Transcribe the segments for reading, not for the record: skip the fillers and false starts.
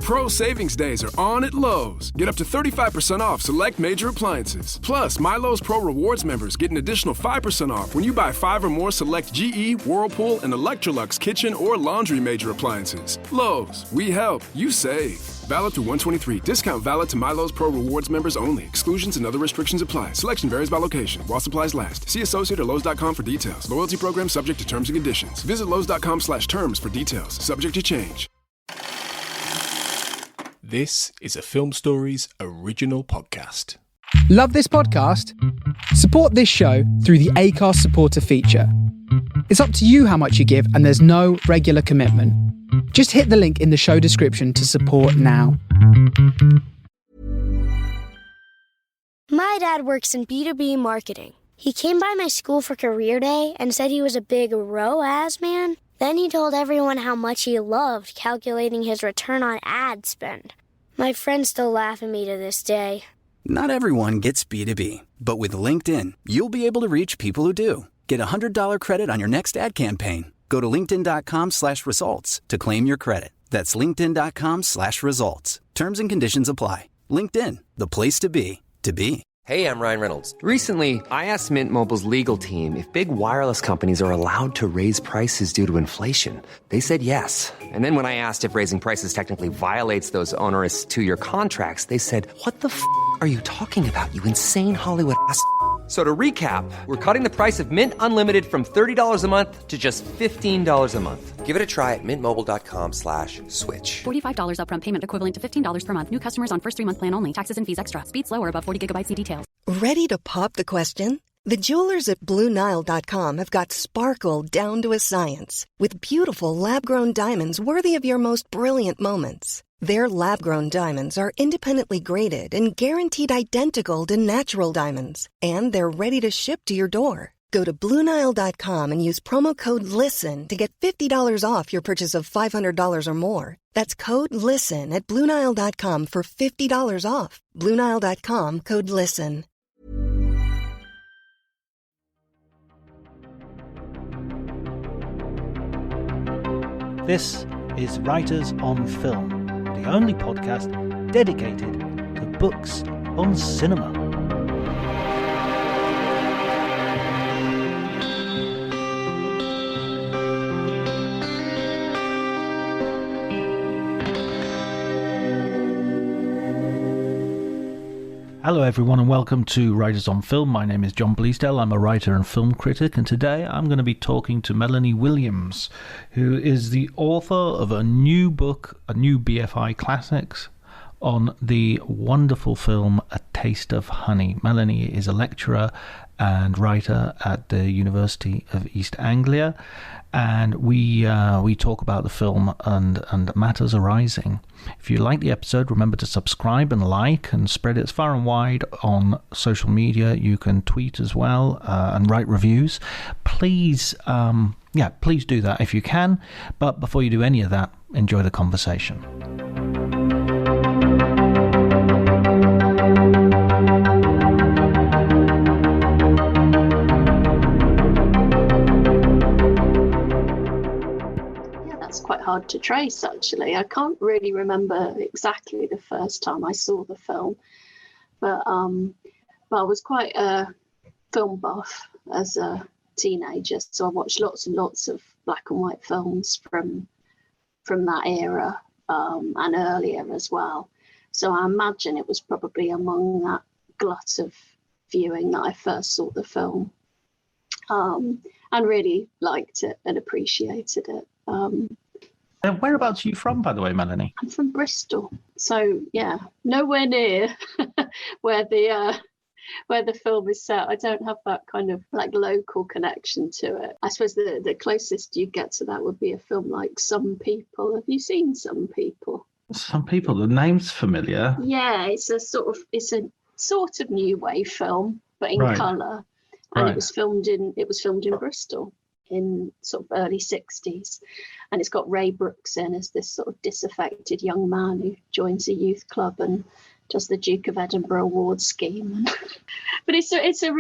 Pro Savings Days are on at Lowe's. Get up to 35% off select major appliances. Plus, My Lowe's Pro Rewards members get an additional 5% off when you buy 5 or more select GE, Whirlpool, and Electrolux kitchen or laundry major appliances. Lowe's, we help, you save. Valid through 123. Discount valid to My Lowe's Pro Rewards members only. Exclusions and other restrictions apply. Selection varies by location while supplies last. See associate or Lowe's.com for details. Loyalty program subject to terms and conditions. Visit Lowe's.com/terms for details. Subject to change. This is a Film Stories original podcast. Love this podcast? Support this show through the Acast supporter feature. It's up to you how much you give, and there's no regular commitment. Just hit the link in the show description to support now. My dad works in B2B marketing. He came by my school for career day and said he was a big ROAS man. Then he told everyone how much he loved calculating his return on ad spend. My friends still laugh at me to this day. Not everyone gets B2B, but with LinkedIn, you'll be able to reach people who do. Get a $100 credit on your next ad campaign. Go to linkedin.com/results to claim your credit. That's linkedin.com/results. Terms and conditions apply. LinkedIn, the place to be, to be. Hey, I'm Ryan Reynolds. Recently, I asked Mint Mobile's legal team if big wireless companies are allowed to raise prices due to inflation. They said yes. And then when I asked if raising prices technically violates those onerous two-year contracts, they said, "What the f*** are you talking about, you insane Hollywood ass?" So to recap, we're cutting the price of Mint Unlimited from $30 a month to just $15 a month. Give it a try at mintmobile.com/switch. $45 upfront payment equivalent to $15 per month. New customers on first 3-month plan only. Taxes and fees extra. Speed slower above 40 gigabytes. See details. Ready to pop the question? The jewelers at BlueNile.com have got sparkle down to a science with beautiful lab-grown diamonds worthy of your most brilliant moments. Their lab-grown diamonds are independently graded and guaranteed identical to natural diamonds, and they're ready to ship to your door. Go to BlueNile.com and use promo code LISTEN to get $50 off your purchase of $500 or more. That's code LISTEN at BlueNile.com for $50 off. BlueNile.com, code LISTEN. This is Writers on Film, the only podcast dedicated to books on cinema. Hello everyone and welcome to Writers on Film. My name is John Bleasdale. I'm a writer and film critic, and today I'm going to be talking to Melanie Williams, who is the author of a new book, a new BFI Classics, on the wonderful film A Taste of Honey. Melanie is a lecturer and writer at the University of East Anglia, and we talk about the film and matters arising. If you like the episode, remember to subscribe and like and spread it far and wide on social media. You can tweet as well and write reviews. Please, please do that if you can. But before you do any of that, enjoy the conversation. Quite hard to trace, actually. I can't really remember exactly the first time I saw the film, but I was quite a film buff as a teenager, so I watched lots and lots of black and white films from that era and earlier as well. So I imagine it was probably among that glut of viewing that I first saw the film and really liked it and appreciated it. Whereabouts are you from, by the way, Melanie? I'm from Bristol, so yeah, nowhere near where the film is set. I don't have that kind of like local connection to it. I suppose the closest you get to that would be a film like Some People. Have you seen Some People? Some People. The name's familiar. Yeah, it's a sort of new wave film, but in colour, and it was filmed in Bristol in sort of early 60s, and it's got Ray Brooks in as this sort of disaffected young man who joins a youth club and does the Duke of Edinburgh award scheme. But it's a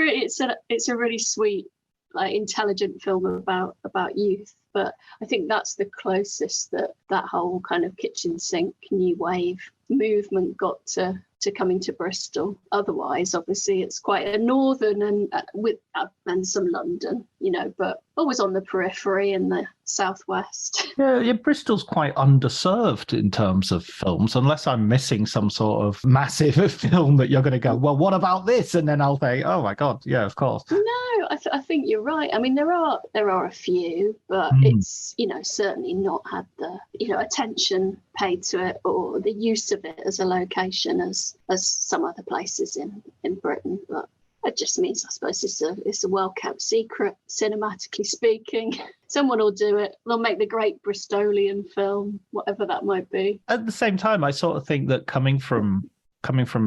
really sweet, like, intelligent film about youth, But I think that's the closest that whole kind of kitchen sink new wave movement got to coming to Bristol. Otherwise, obviously, it's quite a northern and some London, but always on the periphery in the southwest. Yeah, Bristol's quite underserved in terms of films, unless I'm missing some sort of massive film that you're going to go, well, what about this? And then I'll say, oh my God, yeah, of course. No, I think you're right. I mean, there are a few, but it's, certainly not had the, attention paid to it or the use of it as a location as some other places in Britain. But it just means, I suppose, it's a well-kept secret, cinematically speaking. Someone will do it. They'll make the great Bristolian film, whatever that might be. At the same time, I sort of think that coming from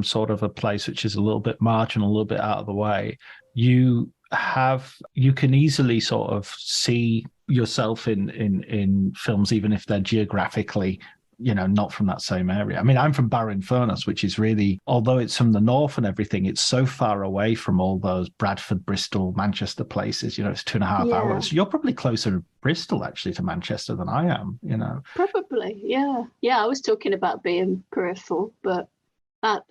sort of a place which is a little bit marginal, a little bit out of the way, you can easily sort of see yourself in films, even if they're geographically not from that same area. I mean, I'm from Barrow-in-Furness, which is really, although it's from the north and everything, it's so far away from all those Bradford, Bristol, Manchester places. It's 2.5 hours. You're probably closer to Bristol, actually, to Manchester than I am, Probably, yeah. Yeah, I was talking about being peripheral, but that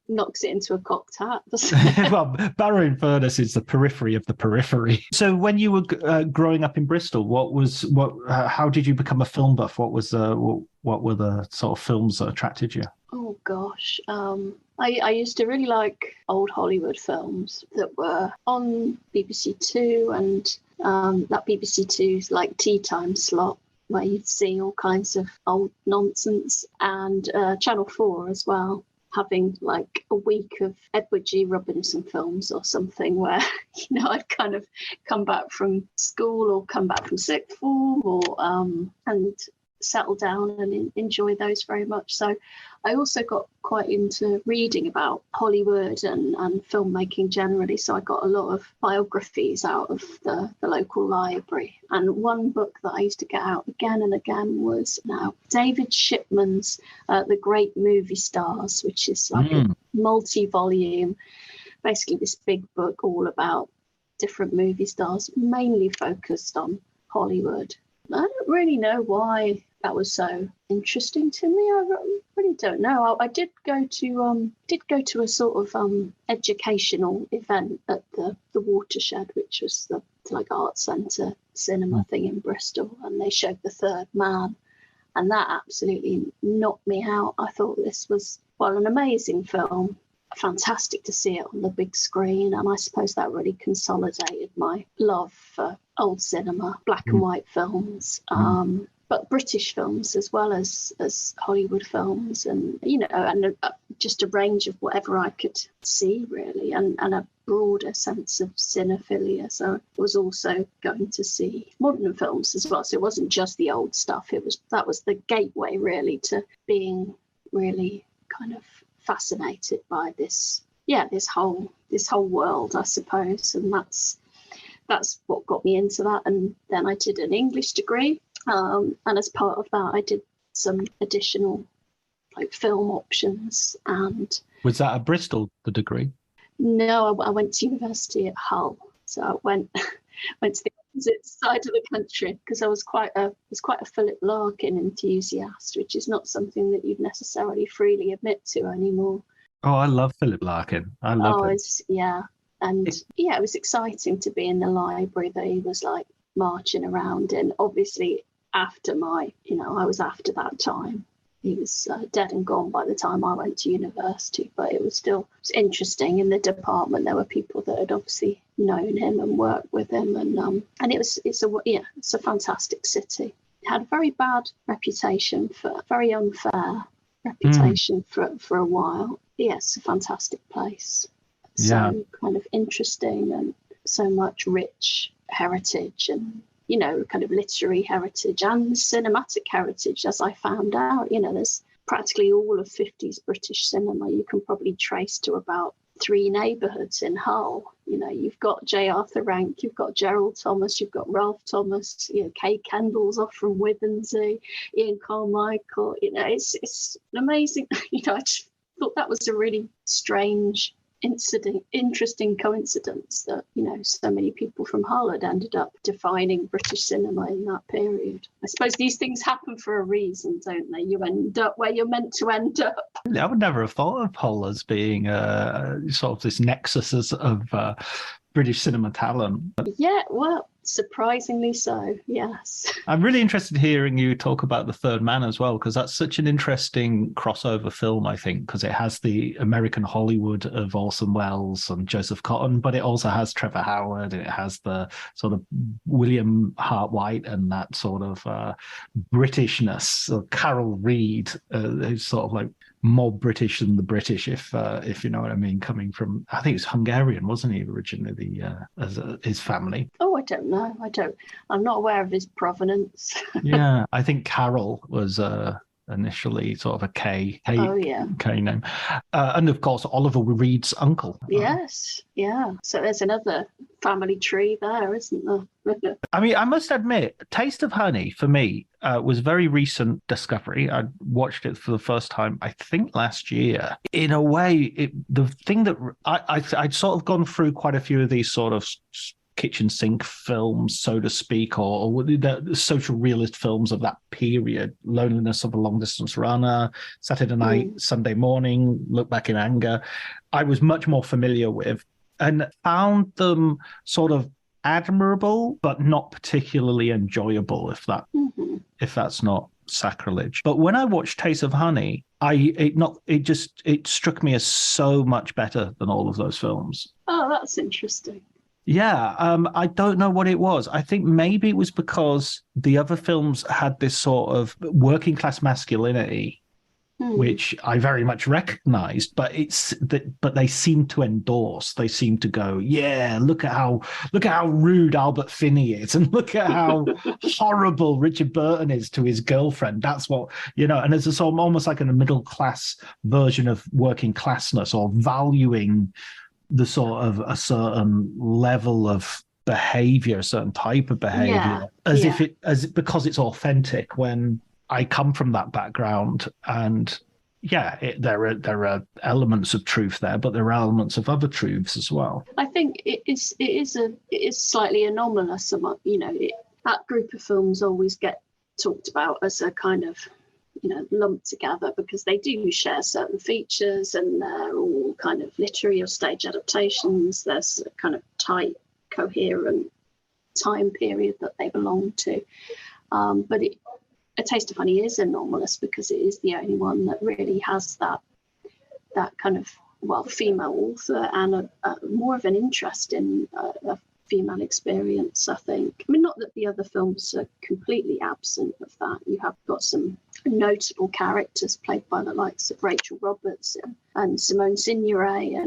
knocks it into a cocked hat, doesn't it? Well, Barrow-in-Furness is the periphery of the periphery. So when you were growing up in Bristol, how did you become a film buff? What were the sort of films that attracted you? Oh gosh, I used to really like old Hollywood films that were on BBC Two, and that BBC Two's like tea time slot, where you'd see all kinds of old nonsense, and Channel 4 as well, having like a week of Edward G. Robinson films or something, where I'd kind of come back from school or come back from sixth form or and settle down and enjoy those very much. So I also got quite into reading about Hollywood and filmmaking generally. So I got a lot of biographies out of the local library. And one book that I used to get out again and again was now David Shipman's The Great Movie Stars, which is like a multi-volume, basically this big book all about different movie stars, mainly focused on Hollywood. I don't really know why that was so interesting to me. I really don't know. I did go to a sort of educational event at the Watershed, which was the like art centre cinema thing in Bristol, and they showed The Third Man, and that absolutely knocked me out. I thought this was, well, an amazing film. Fantastic to see it on the big screen, and I suppose that really consolidated my love for old cinema, black and white films, but British films as well as Hollywood films, and just a range of whatever I could see really, and a broader sense of cinephilia. So I was also going to see modern films as well, so it wasn't just the old stuff. That was the gateway really to being really kind of fascinated by this whole world, I suppose, and that's what got me into that. And then I did an English degree, and as part of that I did some additional like film options. And was that at Bristol, the degree? No, I went to university at Hull, so I went to the opposite side of the country, because I was quite a Philip Larkin enthusiast, which is not something that you'd necessarily freely admit to anymore. Oh, I love Philip Larkin. I love him. Yeah. And it was exciting to be in the library that he was like marching around in. Obviously, after I was after that time. He was dead and gone by the time I went to university, but it was interesting. In the department, there were people that had obviously known him and worked with him, and it's a fantastic city. It had a very bad reputation, very unfair reputation for a while. Yeah, it's a fantastic place. So kind of interesting, and so much rich heritage and kind of literary heritage and cinematic heritage, as I found out. There's practically all of 50s British cinema you can probably trace to about 3 neighbourhoods in Hull. You've got J. Arthur Rank, you've got Gerald Thomas, you've got Ralph Thomas, Kay Kendall's off from Withensea, Ian Carmichael. It's an amazing. I just thought that was a really strange interesting coincidence that, you know, so many people from Hull had ended up defining British cinema in that period. I suppose these things happen for a reason, don't they? You end up where you're meant to end up. I would never have thought of Hull as being sort of this nexus of British cinema talent. Yeah, well, surprisingly so, yes. I'm really interested in hearing you talk about The Third Man as well, because that's such an interesting crossover film, I think, because it has the American Hollywood of Orson Welles and Joseph Cotton, but it also has Trevor Howard, and it has the sort of William Hart White and that sort of Britishness. So Carol Reed, who's sort of like more British than the British, if you know what I mean, coming from, I think it's Hungarian, wasn't he, originally, his family? Oh, I don't know. I'm not aware of his provenance. Yeah, I think Carol was initially sort of a K name. And of course, Oliver Reed's uncle. Yes, yeah. So there's another family tree there, isn't there? I mean, I must admit, Taste of Honey, for me, was a very recent discovery. I watched it for the first time, I think, last year. In a way, the thing that I'd sort of gone through quite a few of these sort of kitchen sink films, so to speak, or the social realist films of that period. Loneliness of a Long Distance Runner, Saturday Night, Sunday Morning, Look Back in Anger. I was much more familiar with and found them sort of admirable, but not particularly enjoyable, if that's not sacrilege. But when I watched Taste of Honey, it struck me as so much better than all of those films. Oh, that's interesting. Yeah, I don't know what it was. I think maybe it was because the other films had this sort of working class masculinity, which I very much recognized, but they seem to endorse. They seem to go, yeah, look at how rude Albert Finney is, and look at how horrible Richard Burton is to his girlfriend. That's what, you know. And it's a sort of almost like a middle class version of working classness, or valuing the sort of a certain level of behavior, a certain type of behavior, because it's authentic. When I come from that background, and there are elements of truth there, but there are elements of other truths as well. I think it is slightly anomalous. You know, that group of films always get talked about as a kind of, you know, lumped together because they do share certain features, and they're all kind of literary or stage adaptations. There's a kind of tight, coherent time period that they belong to. But A Taste of Honey is anomalous because it is the only one that really has that kind of, well, female author and more of an interest in a female experience, I think. I mean, not that the other films are completely absent of that. You have got some notable characters played by the likes of Rachel Roberts and Simone Signoret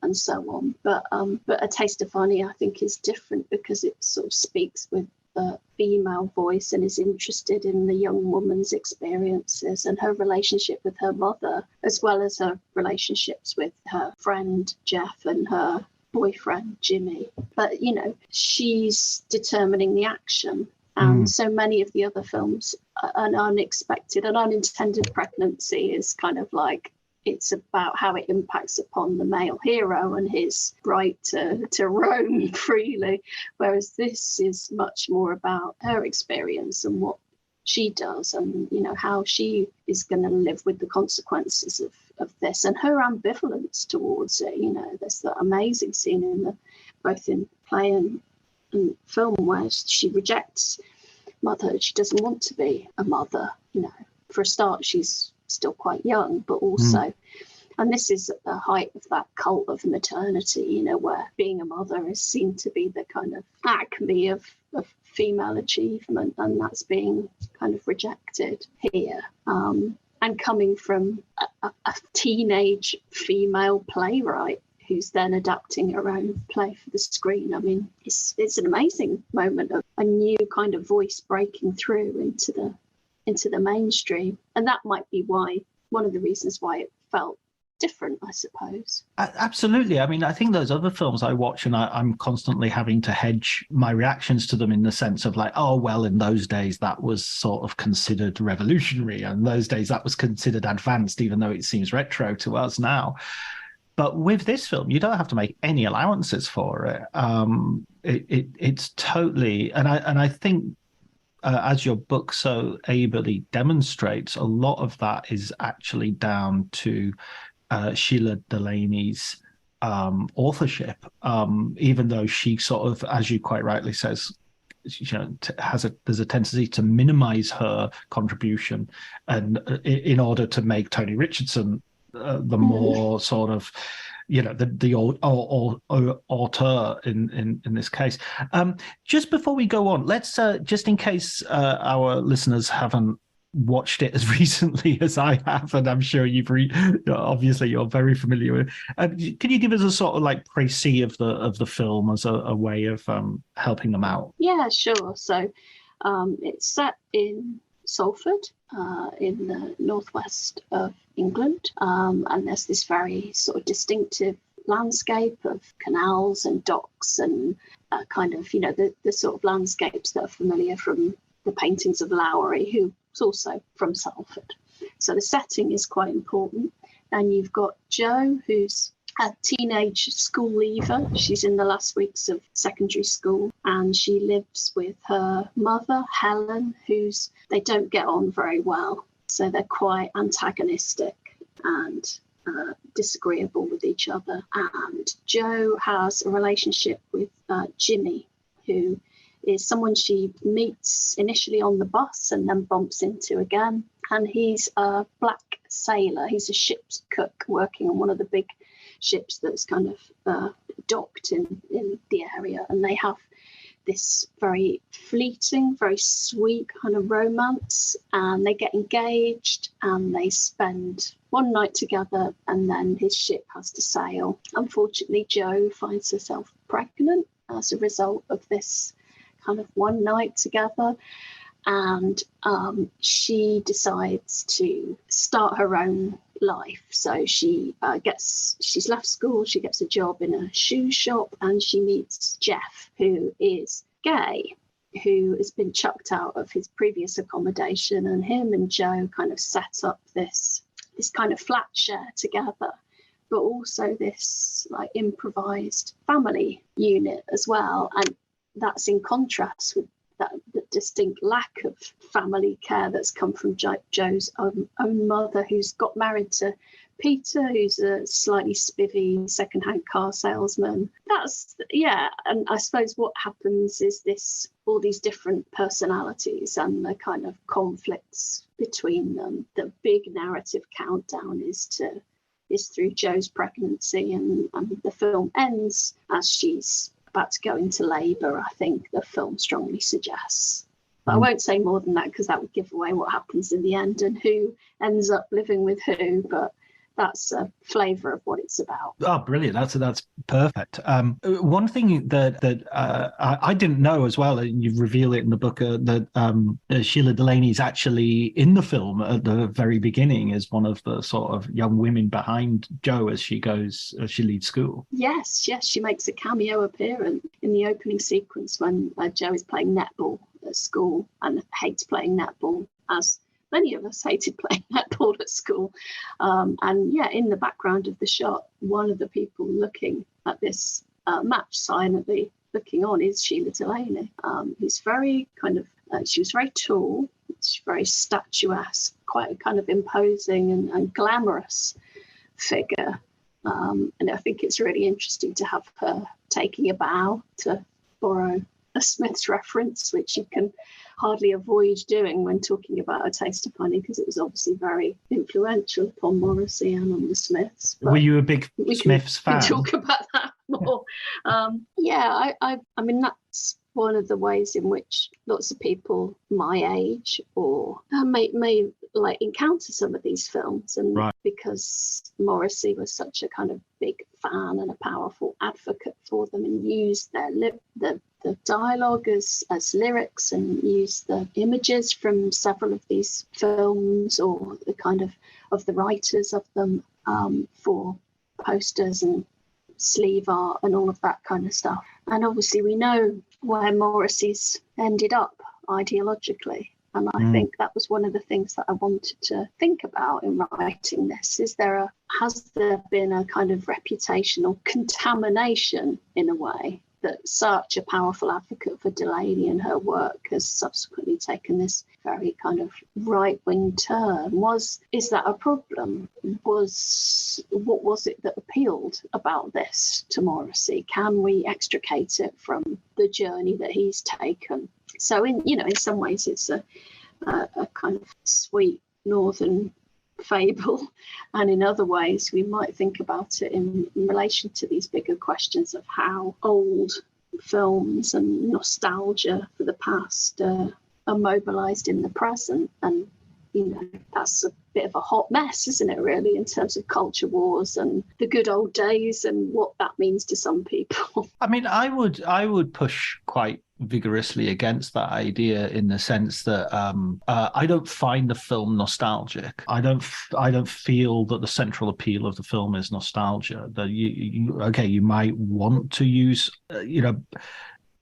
and so on. But A Taste of Honey, I think, is different because it sort of speaks with a female voice and is interested in the young woman's experiences and her relationship with her mother, as well as her relationships with her friend Jeff and her boyfriend Jimmy. But, you know, she's determining the action. And so many of the other films, an unexpected and unintended pregnancy is kind of like, it's about how it impacts upon the male hero and his right to roam freely. Whereas this is much more about her experience and what she does, and, you know, how she is going to live with the consequences of this, and her ambivalence towards it. You know, there's that amazing scene both in play and film where she rejects motherhood. She doesn't want to be a mother. You know, for a start, she's still quite young, but also, and this is at the height of that cult of maternity, you know, where being a mother is seen to be the kind of acme of female achievement, and that's being kind of rejected here. And coming from a teenage female playwright who's then adapting her own play for the screen. I mean, it's an amazing moment of a new kind of voice breaking through into the mainstream. And that might be one of the reasons why it felt different, I suppose. Absolutely. I mean, I think those other films I watch, and I'm constantly having to hedge my reactions to them in the sense of like, oh, well, in those days that was sort of considered revolutionary, and those days that was considered advanced, even though it seems retro to us now. But with this film, you don't have to make any allowances for it. It's totally, and I think, as your book so ably demonstrates, a lot of that is actually down to Shelagh Delaney's authorship, even though she sort of, as you quite rightly says, there's a tendency to minimize her contribution, and in order to make Tony Richardson the more sort of, the auteur in this case. Just before we go on, let's just in case our listeners haven't watched it as recently as I have, and I'm sure obviously you're very familiar with. Can you give us a sort of like précis of the film as a way of helping them out? Yeah, sure. So it's set in Salford, in the northwest of England, and there's this very sort of distinctive landscape of canals and docks and kind of, the sort of landscapes that are familiar from the paintings of Lowry, who's also from Salford. So the setting is quite important. And you've got Jo, who's a teenage school leaver. She's in the last weeks of secondary school, and she lives with her mother, Helen, they don't get on very well. So they're quite antagonistic and disagreeable with each other. And Jo has a relationship with Jimmy, who is someone she meets initially on the bus and then bumps into again. And he's a black sailor. He's a ship's cook working on one of the big ships that's kind of docked in the area. And they have this very fleeting, very sweet kind of romance. And they get engaged and they spend one night together, and then his ship has to sail. Unfortunately, Jo finds herself pregnant as a result of this kind of one night together, and she decides to start her own life. So she's left school, she gets a job in a shoe shop, and she meets Jeff, who is gay, who has been chucked out of his previous accommodation, and him and Jo kind of set up this kind of flat share together, but also this like improvised family unit as well. And that's in contrast with that distinct lack of family care that's come from Jo's own mother, who's got married to Peter, who's a slightly spivvy second-hand car salesman. And I suppose what happens is all these different personalities and the kind of conflicts between them. The big narrative countdown is through Jo's pregnancy, and the film ends as she's about to go into labour, I think the film strongly suggests. But I won't say more than that, because that would give away what happens in the end and who ends up living with who. But that's a flavour of what it's about. Oh, brilliant! That's perfect. One thing that I didn't know as well, and you reveal it in the book, that Shelagh Delaney is actually in the film at the very beginning as one of the sort of young women behind Jo as she leaves school. Yes, she makes a cameo appearance in the opening sequence when Jo is playing netball at school and hates playing netball, as many of us hated playing netball at school. In the background of the shot, one of the people looking at this match, silently looking on, is Shelagh Delaney. Who's very kind of, she was very tall, she's very statuesque, quite a kind of imposing and glamorous figure. And I think it's really interesting to have her taking a bow, to borrow a Smiths reference, which you can hardly avoid doing when talking about A Taste of Honey, because it was obviously very influential upon Morrissey and on the Smiths. Were you a big Smiths fan? We can talk about that more. I mean, that's one of the ways in which lots of people my age or may like encounter some of these films, and right. Because Morrissey was such a kind of big fan and a powerful advocate for them, and used the dialogue as lyrics, and used the images from several of these films, or the kind of the writers of them, for posters and sleeve art and all of that kind of stuff. And obviously we know where Morrissey's ended up ideologically. And I think that was one of the things that I wanted to think about in writing this. Has there been a kind of reputational contamination in a way that such a powerful advocate for Delaney and her work has subsequently taken this very kind of right-wing turn? Is that a problem? What was it that appealed about this to Morrissey? Can we extricate it from the journey that he's taken? So in some ways it's a kind of sweet northern fable, and in other ways we might think about it in relation to these bigger questions of how old films and nostalgia for the past are mobilized in the present. And that's a bit of a hot mess, isn't it, really, in terms of culture wars and the good old days and what that means to some people. I mean, I would push quite vigorously against that idea in the sense that I don't find the film nostalgic. I don't feel that the central appeal of the film is nostalgia. That you might want to use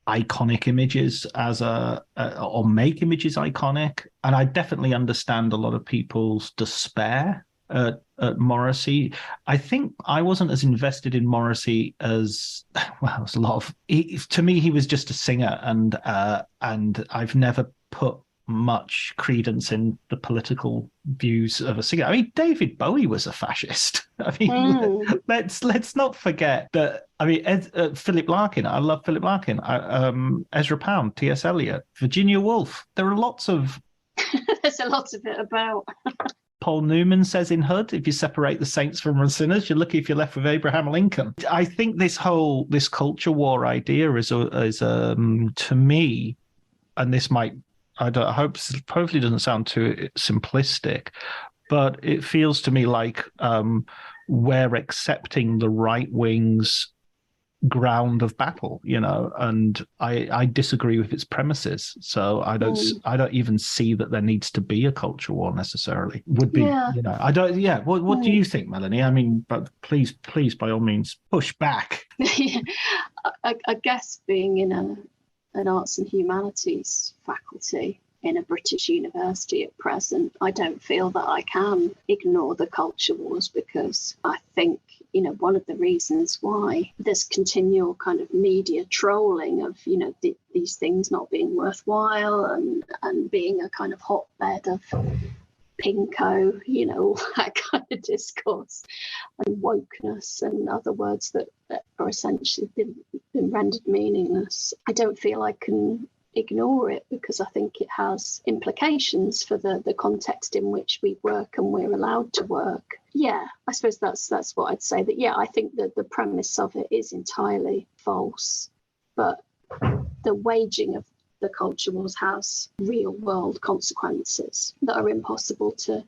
iconic images or make images iconic, and I definitely understand a lot of people's despair at Morrissey. I think I wasn't as invested in Morrissey as there's a lot of. To me, he was just a singer, and I've never put much credence in the political views of a singer. I mean, David Bowie was a fascist. I mean, let's not forget that. I mean, Philip Larkin. I love Philip Larkin. Ezra Pound, T.S. Eliot, Virginia Woolf. There are lots of. There's a lot of it about. Paul Newman says in Hood, if you separate the saints from the sinners, you're lucky if you're left with Abraham Lincoln. I think this culture war idea is to me, and this might, hopefully doesn't sound too simplistic, but it feels to me like we're accepting the right wing's ground of battle, and I disagree with its premises. So I don't even see that there needs to be a culture war necessarily. Would be, I don't. Yeah. What do you think, Melanie? I mean, but please, by all means, push back. I guess being in an arts and humanities faculty in a British university at present, I don't feel that I can ignore the culture wars, because I think one of the reasons why there's continual kind of media trolling of, these things not being worthwhile and being a kind of hotbed of pinko, all that kind of discourse and wokeness and other words that are essentially been rendered meaningless. I don't feel I can ignore it, because I think it has implications for the context in which we work and we're allowed to work. Yeah, I suppose that's what I'd say. That I think that the premise of it is entirely false, but the waging of the culture wars has real world consequences that are impossible to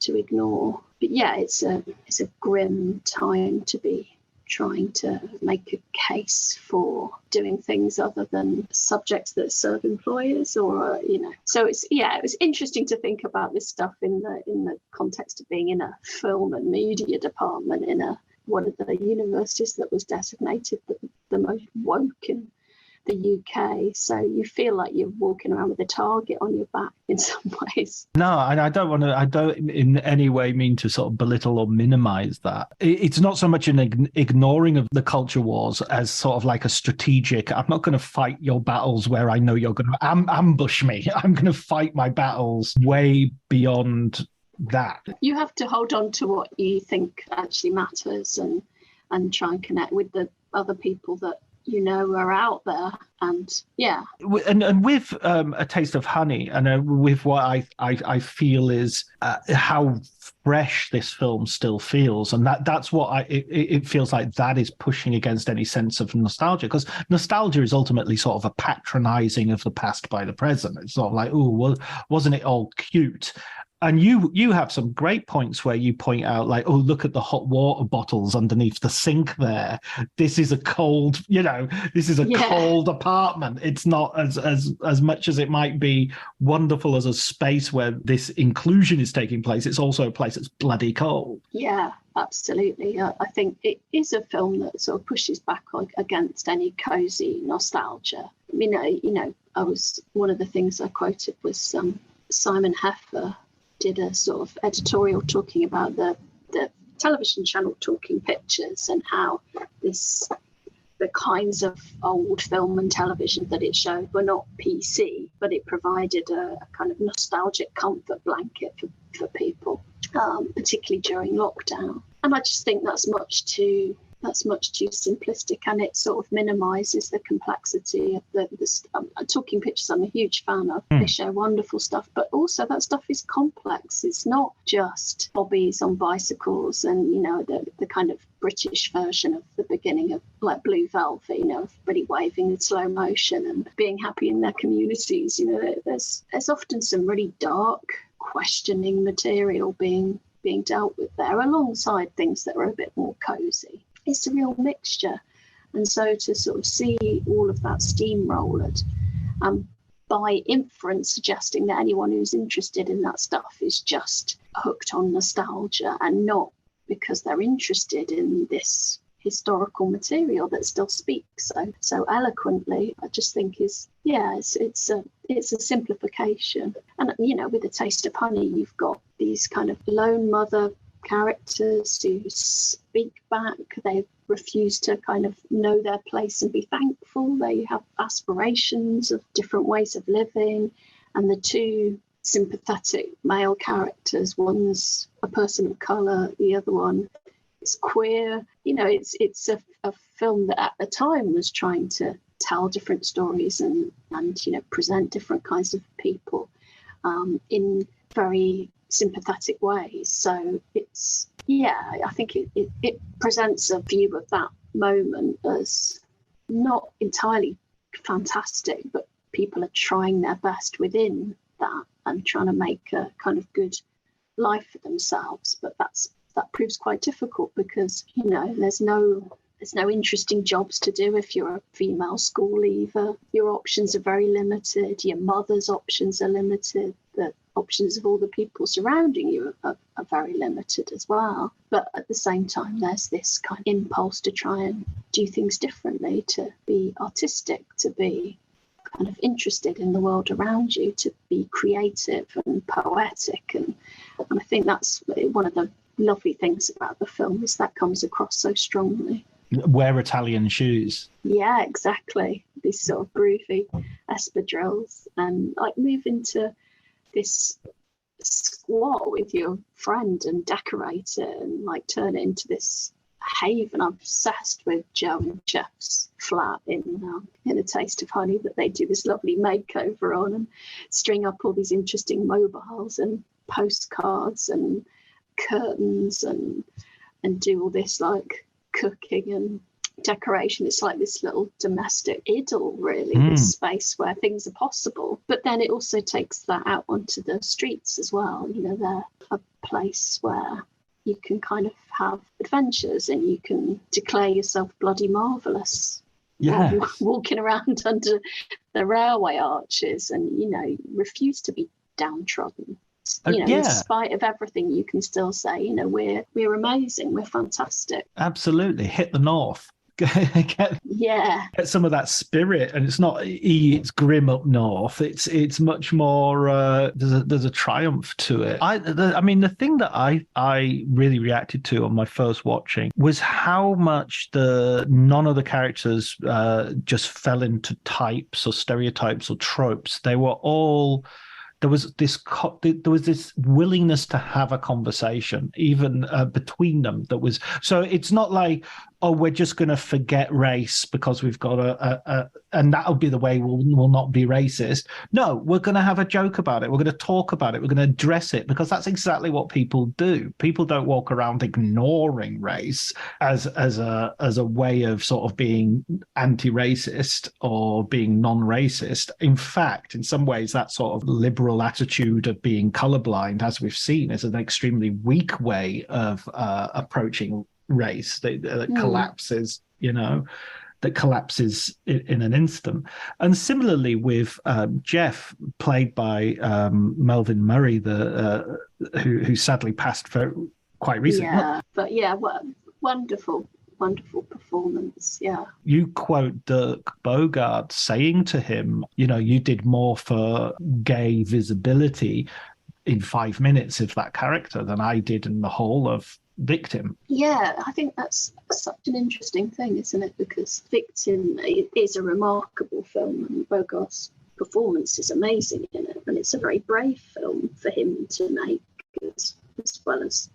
ignore. But it's a grim time to be trying to make a case for doing things other than subjects that serve employers, or So it was interesting to think about this stuff in the context of being in a film and media department in one of the universities that was designated the most woke in the UK. So you feel like you're walking around with a target on your back in some ways. No, and I don't in any way mean to sort of belittle or minimize that. It's not so much an ignoring of the culture wars as sort of like a strategic, I'm not going to fight your battles where I know you're going to ambush me. I'm going to fight my battles way beyond that. You have to hold on to what you think actually matters and try and connect with the other people that are out there. And and with A Taste of Honey, and with what I feel is how fresh this film still feels, and that's what it feels like that is pushing against any sense of nostalgia, because nostalgia is ultimately sort of a patronizing of the past by the present. It's sort of like, oh, well, wasn't it all cute? And you have some great points where you point out, like, oh, look at the hot water bottles underneath the sink there. This is a cold, cold apartment. It's not as much as it might be wonderful as a space where this inclusion is taking place. It's also a place that's bloody cold. Yeah, absolutely. I think it is a film that sort of pushes back against any cozy nostalgia. I was one of the things I quoted was Simon Heffer did a sort of editorial talking about the television channel Talking Pictures and how the kinds of old film and television that it showed were not PC, but it provided a kind of nostalgic comfort blanket for people, particularly during lockdown. And I just think that's much too simplistic, and it sort of minimises the complexity of the Talking Pictures. I'm a huge fan of. They show wonderful stuff, but also that stuff is complex. It's not just hobbies on bicycles and, you know, the kind of British version of the beginning of like Blue Velvet, you know, everybody waving in slow motion and being happy in their communities. You know, there's often some really dark, questioning material being dealt with there, alongside things that are a bit more cosy. It's a real mixture. And so to sort of see all of that steamrolled, by inference suggesting that anyone who's interested in that stuff is just hooked on nostalgia and not because they're interested in this historical material that still speaks so eloquently, I just think it's a simplification. And, you know, with A Taste of Honey, you've got these kind of lone mother characters who speak back. They refuse to kind of know their place and be thankful. They have aspirations of different ways of living. And the two sympathetic male characters, one's a person of colour, the other one is queer. You know, it's a film that at the time was trying to tell different stories and you know, present different kinds of people in very sympathetic ways. So it's, I think it presents a view of that moment as not entirely fantastic, but people are trying their best within that and trying to make a kind of good life for themselves. But that proves quite difficult because, you know, there's no interesting jobs to do if you're a female school leaver. Your options are very limited. Your mother's options are limited. The options of all the people surrounding you are very limited as well. But at the same time, there's this kind of impulse to try and do things differently, to be artistic, to be kind of interested in the world around you, to be creative and poetic. And I think that's one of the lovely things about the film, is that comes across so strongly. Wear Italian shoes. Yeah, exactly. These sort of groovy espadrilles, and like move into this squat with your friend and decorate it and like turn it into this haven. I'm obsessed with Joe and Jeff's flat in A Taste of Honey that they do this lovely makeover on and string up all these interesting mobiles and postcards and curtains and do all this like cooking and decoration. It's like this little domestic idyll, really, this space where things are possible. But then it also takes that out onto the streets as well. You know, they're a place where you can kind of have adventures and you can declare yourself bloody marvellous. Yeah. Walking around under the railway arches and, you know, refuse to be downtrodden. You know, in spite of everything, you can still say, you know, we're amazing, we're fantastic. Absolutely. Hit the north. Get some of that spirit, and it's not it's grim up north. It's much more. There's a triumph to it. I mean, the thing that I really reacted to on my first watching was how much none of the characters just fell into types or stereotypes or tropes. They were all. There was this willingness to have a conversation, even between them. That was so. It's not like, oh, we're just going to forget race because we've got and that'll be the way we'll not be racist. No, we're going to have a joke about it. We're going to talk about it. We're going to address it, because that's exactly what people do. People don't walk around ignoring race as a way of sort of being anti-racist or being non-racist. In fact, in some ways, that sort of liberal attitude of being colorblind, as we've seen, is an extremely weak way of approaching race that collapses, that collapses in an instant. And similarly with Jeff, played by Melvin Murray, who sadly passed for quite recently. Wonderful wonderful performance. Yeah. You quote Dirk Bogarde saying to him, you did more for gay visibility in 5 minutes of that character than I did in the whole of Victim. Yeah, I think that's such an interesting thing, isn't it? Because Victim is a remarkable film, and Bogarde's performance is amazing in it, and it's a very brave film for him to make as well as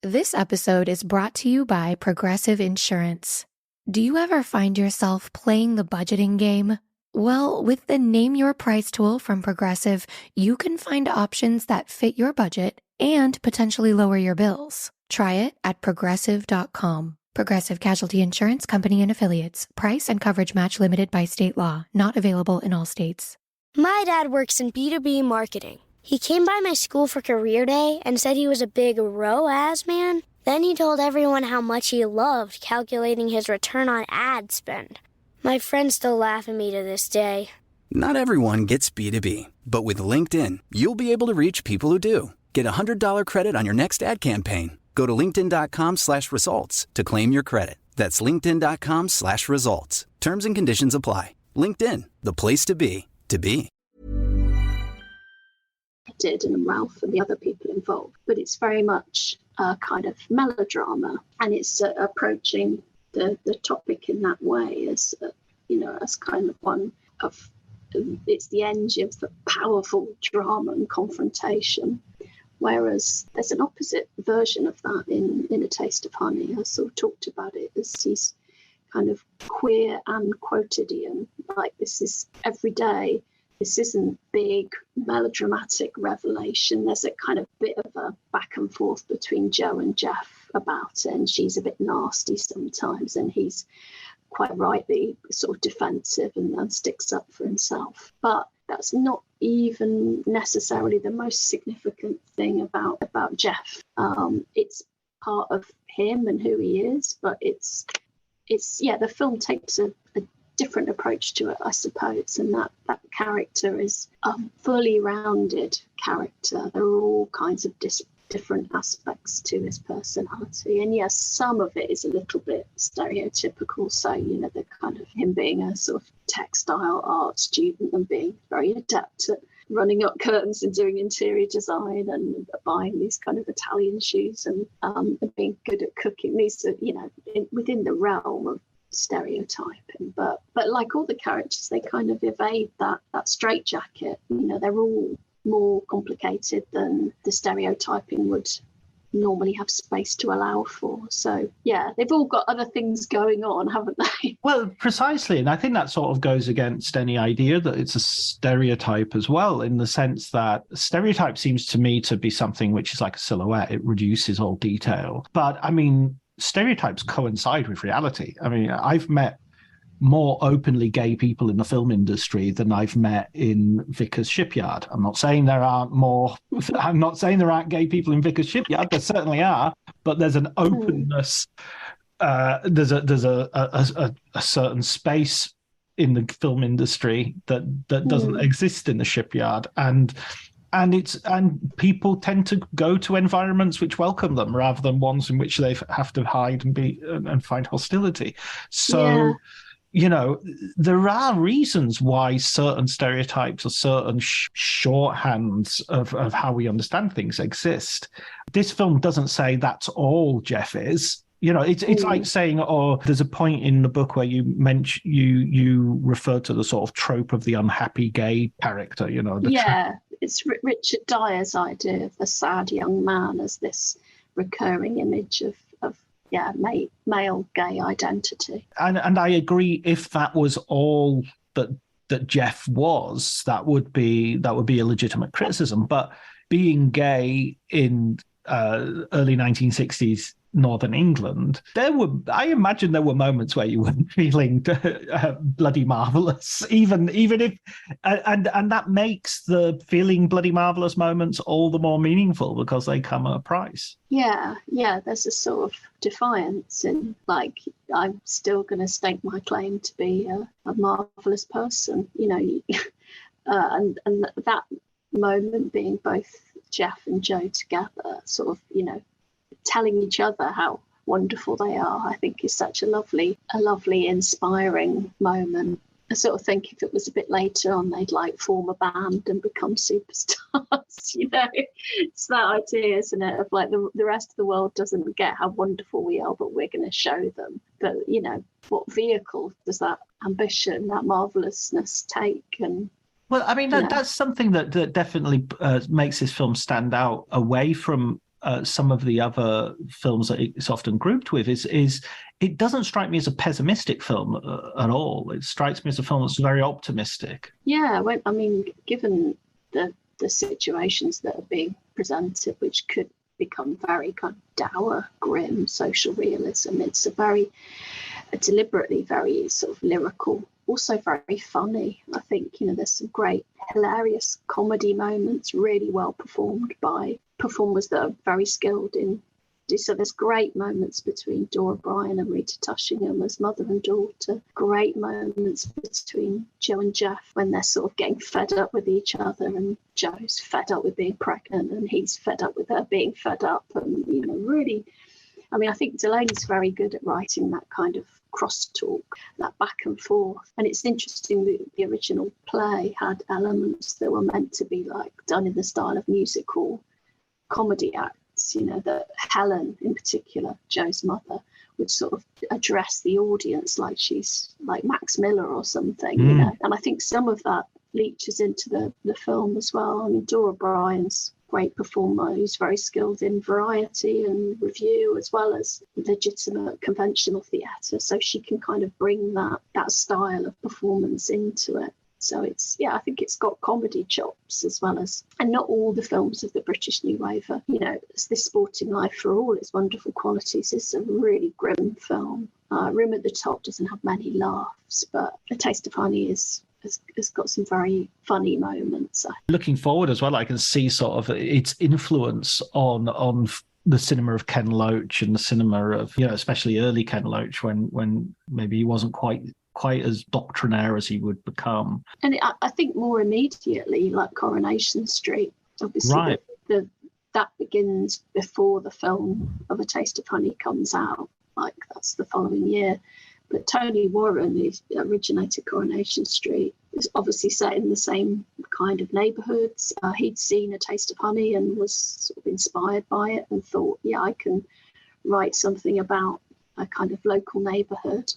This episode is brought to you by Progressive Insurance. Do you ever find yourself playing the budgeting game? Well, with the Name Your Price tool from Progressive, you can find options that fit your budget and potentially lower your bills. Try it at Progressive.com. Progressive Casualty Insurance Company and Affiliates. Price and coverage match limited by state law. Not available in all states. My dad works in B2B marketing. He came by my school for career day and said he was a big ROAS man. Then he told everyone how much he loved calculating his return on ad spend. My friends still laugh at me to this day. Not everyone gets B2B, but with LinkedIn, you'll be able to reach people who do. Get a $100 credit on your next ad campaign. Go to linkedin.com/results to claim your credit. That's linkedin.com/results. Terms and conditions apply. LinkedIn, the place to be, to be. Did and Ralph and the other people involved, but it's very much a kind of melodrama, and it's approaching the topic in that way as as kind of one of it's the engine for powerful drama and confrontation, whereas there's an opposite version of that in A Taste of Honey. I sort of talked about it as he's kind of queer and quotidian, like this is every day. This isn't big melodramatic revelation. There's a kind of bit of a back and forth between Joe and Jeff about it, and she's a bit nasty sometimes, and he's quite rightly sort of defensive and sticks up for himself. But that's not even necessarily the most significant thing about Jeff. It's part of him and who he is, but it's the film takes a different approach to it, I suppose, and that character is a fully rounded character. There are all kinds of different aspects to his personality, and yes, some of it is a little bit stereotypical. So the kind of him being a sort of textile art student and being very adept at running up curtains and doing interior design and buying these kind of Italian shoes and being good at cooking. These are within the realm of stereotyping, but like all the characters, they kind of evade that straitjacket. They're all more complicated than the stereotyping would normally have space to allow for. So yeah, they've all got other things going on, haven't they? Well, precisely, and I think that sort of goes against any idea that it's a stereotype as well, in the sense that stereotype seems to me to be something which is like a silhouette. It reduces all detail, but I mean, stereotypes coincide with reality. I mean, I've met more openly gay people in the film industry than I've met in Vickers Shipyard. I'm not saying there aren't gay people in Vickers Shipyard. There certainly are, but there's an openness. There's a certain space in the film industry that doesn't exist in the shipyard, and people tend to go to environments which welcome them rather than ones in which they have to hide and find hostility. So, there are reasons why certain stereotypes or certain shorthands of how we understand things exist. This film doesn't say that's all Jeff is. It's like saying, there's a point in the book where you mention you refer to the sort of trope of the unhappy gay character. It's Richard Dyer's idea of the sad young man as this recurring image of male gay identity. And I agree, if that was all that Jeff was, that would be a legitimate criticism. But being gay in early 1960s Northern England, I imagine there were moments where you were feeling bloody marvelous, even if, and that makes the feeling bloody marvelous moments all the more meaningful because they come at a price. Yeah, there's a sort of defiance in, like, I'm still going to stake my claim to be a marvelous person, and that moment being both Jeff and Joe together, sort of, telling each other how wonderful they are, I think is such a lovely, inspiring moment. I sort of think if it was a bit later on, they'd like form a band and become superstars, you know. It's that idea, isn't it, of like the rest of the world doesn't get how wonderful we are, but we're going to show them. But, you know, what vehicle does that ambition, that marvellousness take? And well, I mean, that's something that definitely makes this film stand out away from some of the other films that it's often grouped with, is it doesn't strike me as a pessimistic film at all. It strikes me as a film that's very optimistic. Yeah, I mean, given the situations that are being presented, which could become very kind of dour, grim social realism, it's a deliberately very sort of lyrical, also very funny. I think, you know, there's some great hilarious comedy moments, really well performed by performers that are very skilled in. So there's great moments between Dora Bryan and Rita Tushingham as mother and daughter. Great moments between Joe and Jeff when they're sort of getting fed up with each other, and Joe's fed up with being pregnant and he's fed up with her being fed up. And, you know, really, I mean, I think Delaney's very good at writing that kind of crosstalk, that back and forth. And it's interesting that the original play had elements that were meant to be like done in the style of musical comedy acts, you know, that Helen in particular, Joe's mother, would sort of address the audience like she's like Max Miller or something, you know. And I think some of that leaches into the film as well. I mean, Dora Bryan's great performer who's very skilled in variety and review as well as legitimate conventional theatre, so she can kind of bring that style of performance into it. So it's, yeah, I think it's got comedy chops as well as, and not all the films of the British New Wave are, you know, This Sporting Life for all its wonderful qualities is a really grim film. Room at the Top doesn't have many laughs, but A Taste of Honey has got some very funny moments. Looking forward as well, I can see sort of its influence on the cinema of Ken Loach and the cinema of, you know, especially early Ken Loach when maybe he wasn't quite as doctrinaire as he would become. And I think more immediately, like Coronation Street, obviously, right. That begins before the film of A Taste of Honey comes out. Like, that's the following year. But Tony Warren, who originated Coronation Street, is obviously set in the same kind of neighbourhoods. He'd seen A Taste of Honey and was sort of inspired by it and thought, yeah, I can write something about a kind of local neighbourhood.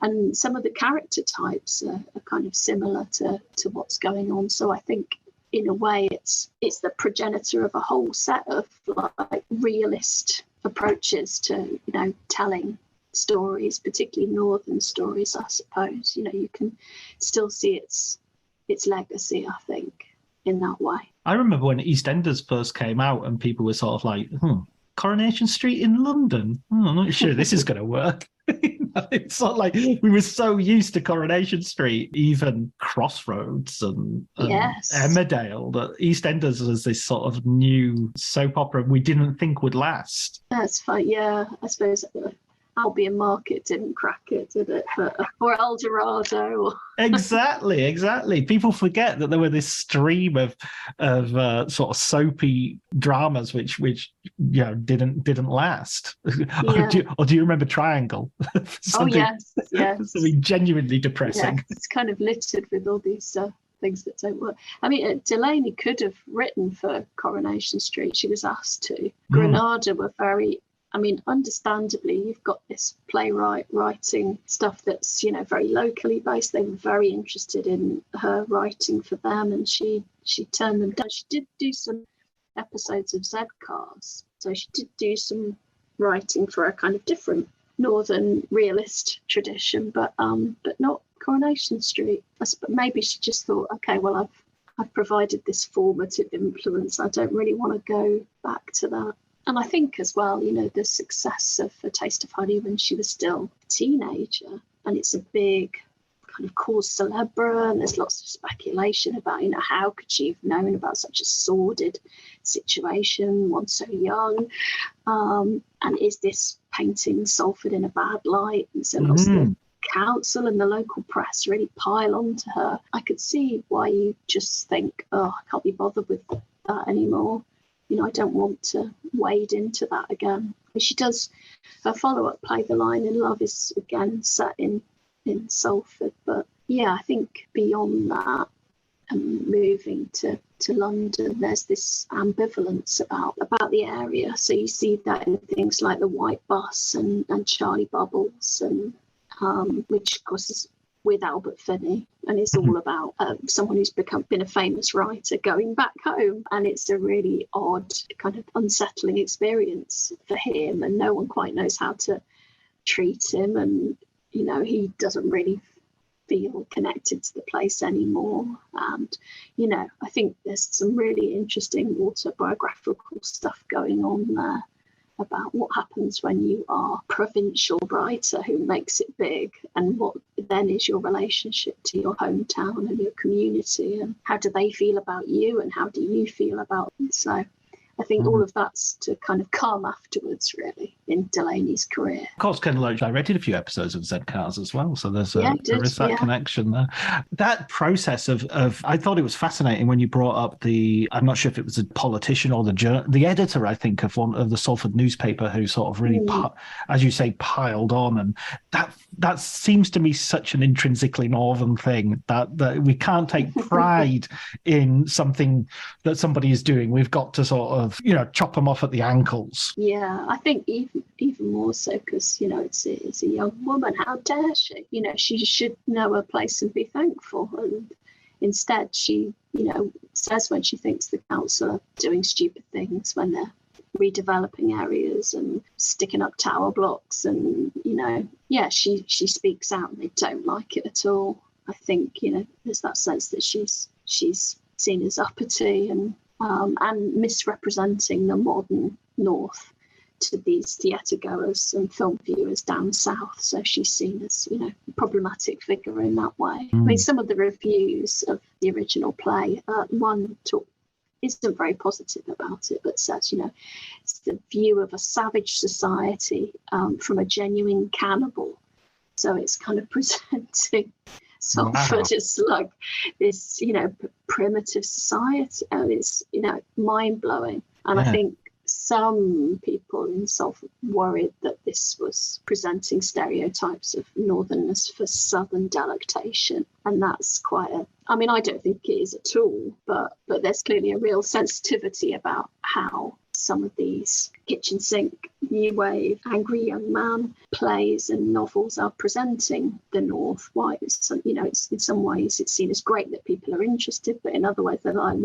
And some of the character types are kind of similar to what's going on. So I think, in a way, it's the progenitor of a whole set of like realist approaches to, you know, telling stories, particularly northern stories, I suppose. You know, you can still see its legacy, I think, in that way. I remember when EastEnders first came out and people were sort of like, Coronation Street in London? I'm not sure this is going to work. It's not like we were so used to Coronation Street, even Crossroads and yes. Emmerdale, that EastEnders was this sort of new soap opera we didn't think would last. That's fine, yeah. I suppose Albion Market didn't crack it, did it? Or El Dorado. Exactly. People forget that there were this stream of sort of soapy dramas which you know didn't last. Yeah. or do you remember Triangle? Yes. Something genuinely depressing. Yeah, it's kind of littered with all these things that don't work. I mean, Delaney could have written for Coronation Street. She was asked to. Granada were very, I mean, understandably, you've got this playwright writing stuff that's, you know, very locally based. They were very interested in her writing for them, and she turned them down. She did do some episodes of Z-Cars, so she did do some writing for a kind of different northern realist tradition, but not Coronation Street. But maybe she just thought, okay, well, I've provided this formative influence. I don't really want to go back to that. And I think as well, you know, the success of A Taste of Honey when she was still a teenager, and it's a big kind of cause célèbre, and there's lots of speculation about, you know, how could she have known about such a sordid situation, one so young, and is this painting Salford in a bad light? And so lots of the council and the local press really pile onto her. I could see why you just think, oh, I can't be bothered with that anymore. I don't want to wade into that again. She does her follow-up play, The Line in Love, is again set in Salford. But yeah, I think beyond that, and moving to London, there's this ambivalence about the area. So you see that in things like The White Bus and Charlie Bubbles, and which of course is with Albert Finney, and it's all about someone who's been a famous writer going back home, and it's a really odd, kind of unsettling experience for him, and no one quite knows how to treat him, and he doesn't really feel connected to the place anymore. And I think there's some really interesting autobiographical stuff going on there about what happens when you are a provincial writer who makes it big, and what then is your relationship to your hometown and your community, and how do they feel about you and how do you feel about them. So I think all of that's to kind of come afterwards, really, in Delaney's career. Of course, Ken Loach directed a few episodes of Z Cars as well, so there is that connection there. That process of I thought it was fascinating when you brought up I'm not sure if it was a politician or the editor, I think, of one of the Salford newspaper, who sort of really, as you say, piled on, and that seems to me such an intrinsically northern thing that we can't take pride in something that somebody is doing. We've got to sort of chop them off at the ankles. Yeah, I think even more so because it's a young woman. How dare she? She should know her place and be thankful. And instead, she says when she thinks the council are doing stupid things when they're redeveloping areas and sticking up tower blocks, and she speaks out and they don't like it at all. I think there's that sense that she's seen as uppity and misrepresenting the modern North to these theatre goers and film viewers down south. So she's seen as a problematic figure in that way. I mean, some of the reviews of the original play, one isn't very positive about it, but says it's the view of a savage society from a genuine cannibal. So it's kind of presenting Salford is like this, primitive society, and it's, mind-blowing. And I think some people in Salford worried that this was presenting stereotypes of northernness for southern delectation. And that's I don't think it is at all, but there's clearly a real sensitivity about how some of these kitchen sink, new wave, angry young man plays and novels are presenting the North. Why it's in some ways it's seen as great that people are interested, but in other ways they're like,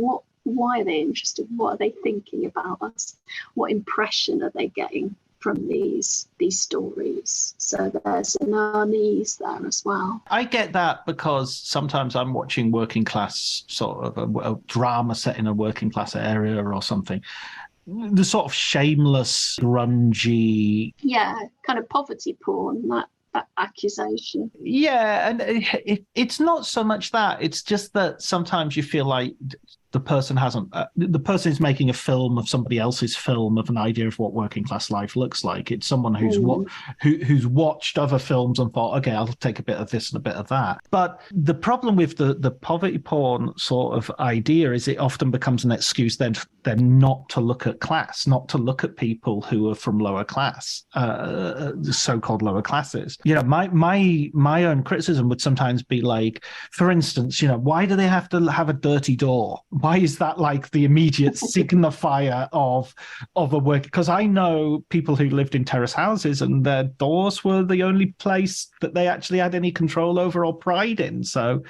why are they interested? What are they thinking about us? What impression are they getting from these stories? So there's an unease there as well. I get that because sometimes I'm watching working class, sort of a drama set in a working class area or something. The sort of shameless, grungy... Yeah, kind of poverty porn, that accusation. Yeah, and it's not so much that. It's just that sometimes you feel like the person is making a film of somebody else's film of an idea of what working class life looks like. It's someone who's watched other films and thought, okay, I'll take a bit of this and a bit of that. But the problem with the poverty porn sort of idea is it often becomes an excuse then not to look at class, not to look at people who are from lower class, the so-called lower classes. My own criticism would sometimes be like, for instance, why do they have to have a dirty door? Why is that like the immediate signifier of a work? Because I know people who lived in terrace houses and their doors were the only place that they actually had any control over or pride in. So,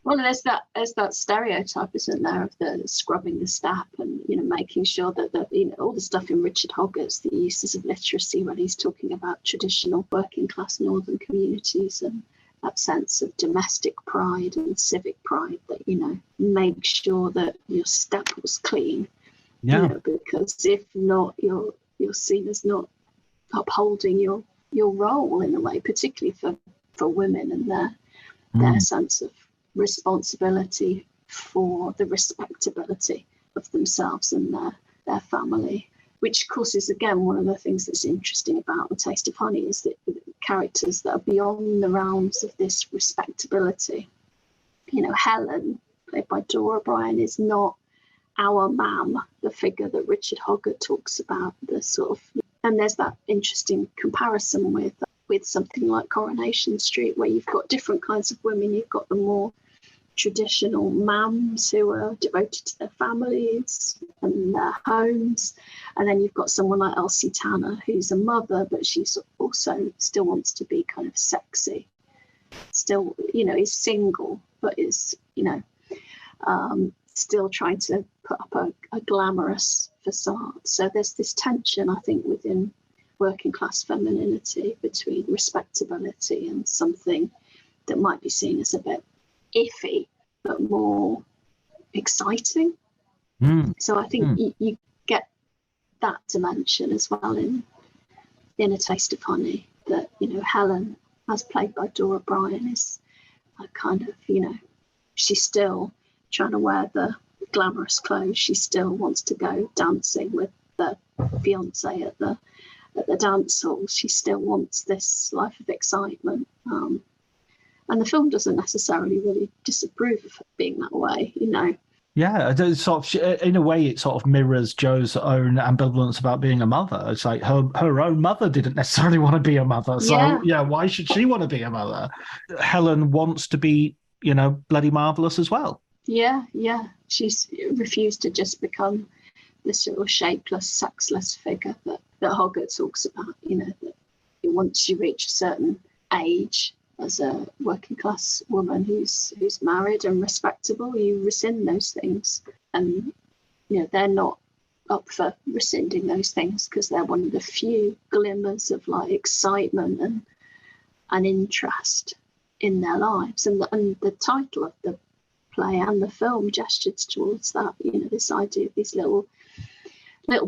well, there's that stereotype, isn't there, of the scrubbing the step and making sure that all the stuff in Richard Hoggart, the uses of literacy, when he's talking about traditional working class northern communities and that sense of domestic pride and civic pride that make sure that your step was clean. Because if not, you're seen as not upholding your role in a way, particularly for women and their sense of responsibility for the respectability of themselves and their family. Which, of course, is, again, one of the things that's interesting about A Taste of Honey, is that characters that are beyond the realms of this respectability. Helen, played by Dora Bryan, is not our mam, the figure that Richard Hoggart talks about, the sort of, and there's that interesting comparison with something like Coronation Street, where you've got different kinds of women. You've got the more traditional mams who are devoted to their families and their homes, and then you've got someone like Elsie Tanner, who's a mother, but she's also still wants to be kind of sexy, still, is single, but is, still trying to put up a glamorous facade. So there's this tension, I think, within working class femininity between respectability and something that might be seen as a bit iffy but more exciting. So I think you get that dimension as well in A Taste of Honey, that Helen, as played by Dora Bryan, is a kind of she's still trying to wear the glamorous clothes. She still wants to go dancing with the fiance at the dance hall. She still wants this life of excitement. And the film doesn't necessarily really disapprove of it being that way, Yeah, sort of, in a way, it sort of mirrors Jo's own ambivalence about being a mother. It's like her own mother didn't necessarily want to be a mother. So, why should she want to be a mother? Helen wants to be, bloody marvellous as well. Yeah. She's refused to just become this sort of shapeless, sexless figure that Hoggart talks about, that once you reach a certain age, as a working class woman who's married and respectable, you rescind those things. And, they're not up for rescinding those things because they're one of the few glimmers of like excitement and interest in their lives. And the title of the play and the film gestured towards that, this idea of these little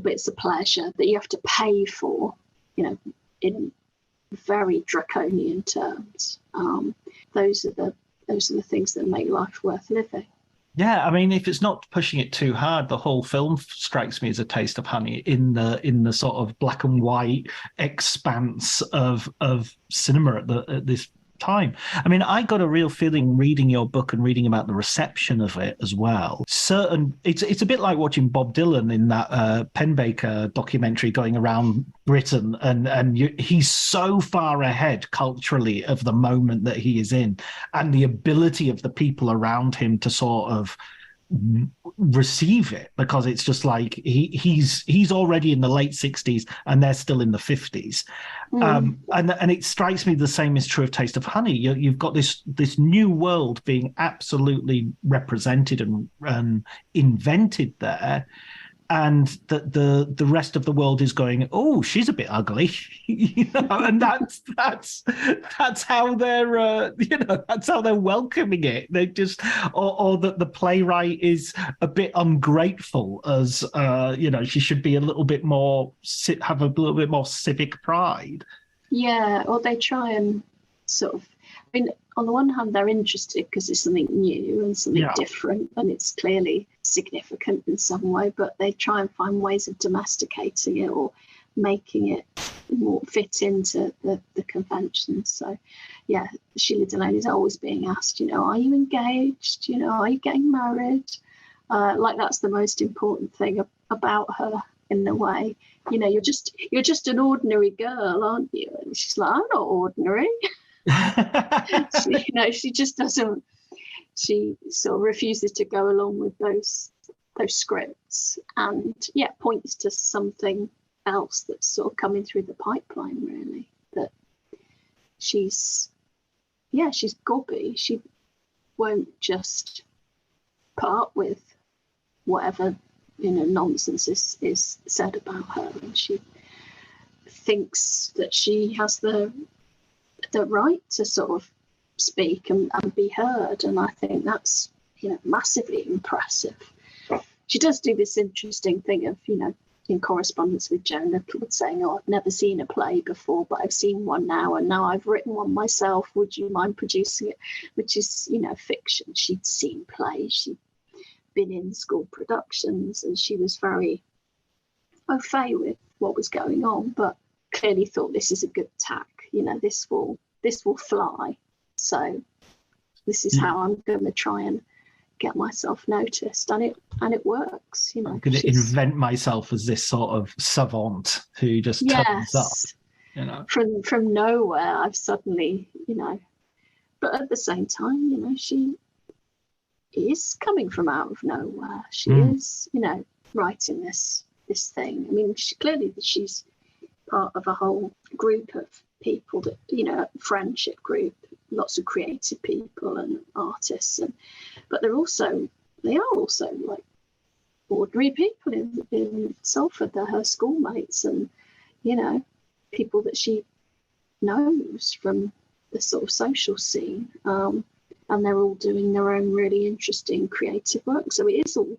bits of pleasure that you have to pay for, in very draconian terms. Those are the things that make life worth living. Yeah, I mean, if it's not pushing it too hard, the whole film strikes me as A Taste of Honey in the sort of black and white expanse of cinema at this time. I mean, I got a real feeling reading your book and reading about the reception of it as well. It's a bit like watching Bob Dylan in that Penbaker documentary going around Britain, and he's so far ahead culturally of the moment that he is in, and the ability of the people around him to sort of receive it, because it's just like he's already in the late 60s and they're still in the 50s. And it strikes me the same is true of Taste of Honey. You've got this new world being absolutely represented and invented there, and that the rest of the world is going, oh, she's a bit ugly, and that's how they're that's how they're welcoming it. They just or that the playwright is a bit ungrateful, as she should be a little bit more have a little bit more civic pride. Yeah, or they try and sort of, I mean, on the one hand, they're interested because it's something new and something different, and it's clearly significant in some way, but they try and find ways of domesticating it or making it more fit into the conventions. So, yeah, Shelagh Delaney is always being asked, are you engaged? Are you getting married? Like that's the most important thing about her in a way. You're just an ordinary girl, aren't you? And she's like, I'm not ordinary. She just doesn't. She sort of refuses to go along with those scripts, and points to something else that's sort of coming through the pipeline. Really, that she's gobby. She won't just put up with whatever nonsense is said about her, and she thinks that she has the right to sort of speak and be heard, and I think that's massively impressive. She does do this interesting thing of in correspondence with Joan Littlewood saying, I've never seen a play before, but I've seen one now, and now I've written one myself, would you mind producing it? Which is fiction. She'd seen plays, she'd been in school productions, and she was very au fait with what was going on, but clearly thought this is a good tack, this will fly. So this is how I'm going to try and get myself noticed, and it works. You know, I'm going to invent myself as this sort of savant who just turns up. You know, from nowhere, I've suddenly, you know, but at the same time, you know, she is coming from out of nowhere. She is, you know, writing this thing. I mean, she's part of a whole group of people that, you know, friendship group, lots of creative people and artists, but they are also like ordinary people in Salford. They're her schoolmates, and, you know, people that she knows from the sort of social scene, and they're all doing their own really interesting creative work. So it is all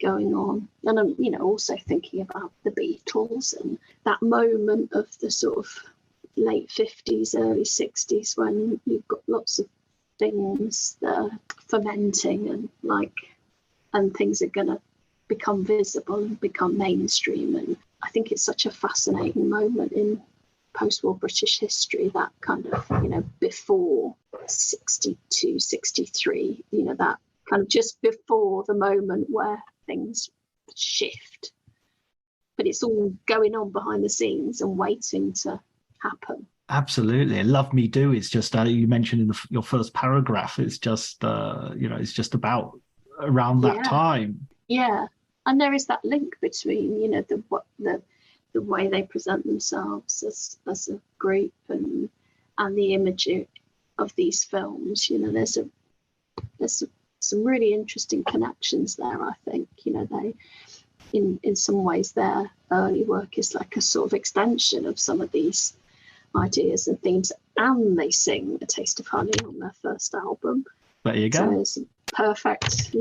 going on. And I'm, you know, also thinking about the Beatles and that moment of the sort of late 50s, early 60s, when you've got lots of things that are fermenting and things are going to become visible and become mainstream. And I think it's such a fascinating moment in post-war British history, that kind of, you know, before 62, 63, you know, that kind of just before the moment where things shift. But it's all going on behind the scenes and waiting to happen. Absolutely. Love Me Do is just, you mentioned in your first paragraph, it's just, you know, it's just about around that time. Yeah. And there is that link between, you know, the way they present themselves as a group and the imagery of these films. You know, there's some really interesting connections there, I think. You know, they in some ways their early work is like a sort of extension of some of these ideas and themes, and they sing A Taste of Honey on their first album. There you go. So it's perfect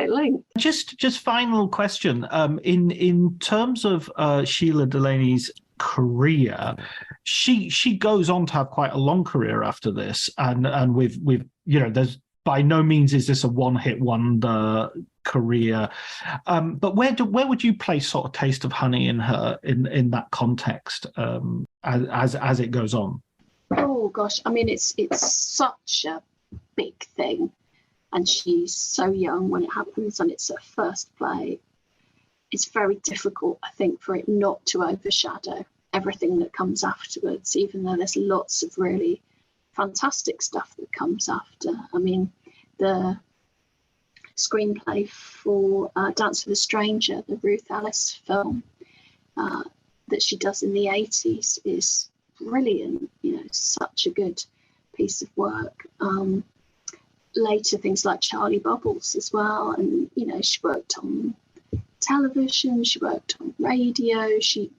link. Just final question. In terms of Shelagh Delaney's career, she goes on to have quite a long career after this, and with you know, there's by no means is this a one-hit wonder career, but where would you place sort of Taste of Honey in that context, as it goes on? Oh gosh, I mean, it's such a big thing, and she's so young when it happens, and it's her first play. It's very difficult, I think, for it not to overshadow everything that comes afterwards, even though there's lots of really fantastic stuff that comes after. I mean, the screenplay for Dance with a Stranger, the Ruth Ellis film that she does in the 80s, is brilliant. You know, such a good piece of work. Later things like Charlie Bubbles as well, and, you know, she worked on television, she worked on radio, she